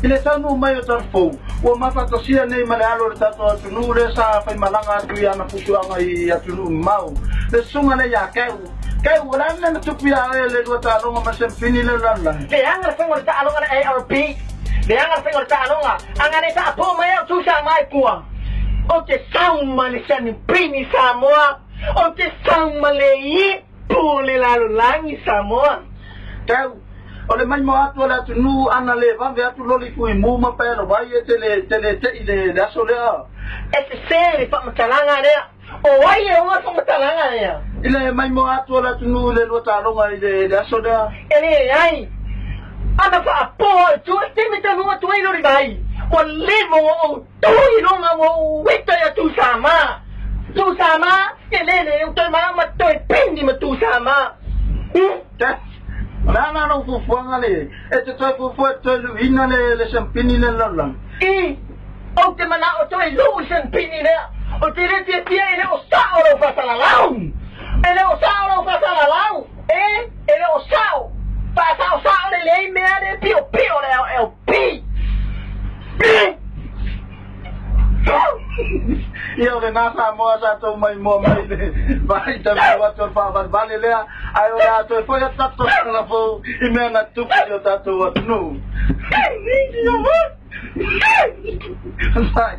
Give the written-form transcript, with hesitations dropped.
Ile tanu mai o tarfo. O mapatosia nei malalo le tato atunu le sa fai malanga atu ia na pusuanga I atunu mau. Le sunga le ya keu. Keu wala na tupi ya le dua talonga masempini le lala. Le anga fengor talonga na ARP. Le anga fengor talonga. Anga ne ta po mai tu sa mai kuwa. O te sang Malaysia ni pini Samoa. O te sang Malay pule lalu langi Samoa. Keu ole mai mo atu ala tunu ana le va ve atu loli kui mu ma pero vai tele ile da solea. Ese seri pa matalanga le. O wai e o pa matalanga le. Ile mai mo atu ala tunu le lo talonga ile da solea. Ele ai. Ana fa apo tu te meta no tu ilo bai. O limo o tu ilo ma o wita ya tu sama. Tu sama ele o tu ma tu pindi ma tu sama. Nana no fufuanga le. Ete toi fufu toi ina le champini le lala. O te mana o toi lusen pini le. O te le te ele o sao lo fa la lau. Ele o sao lo fa la lau. Ele o sao. Fa sao le me de pio le o pi. Io le nasa mo sa to mai mo mai vai ta mo to pa vale le ai ora to foi a tato na fo I me na tu pio tato no sai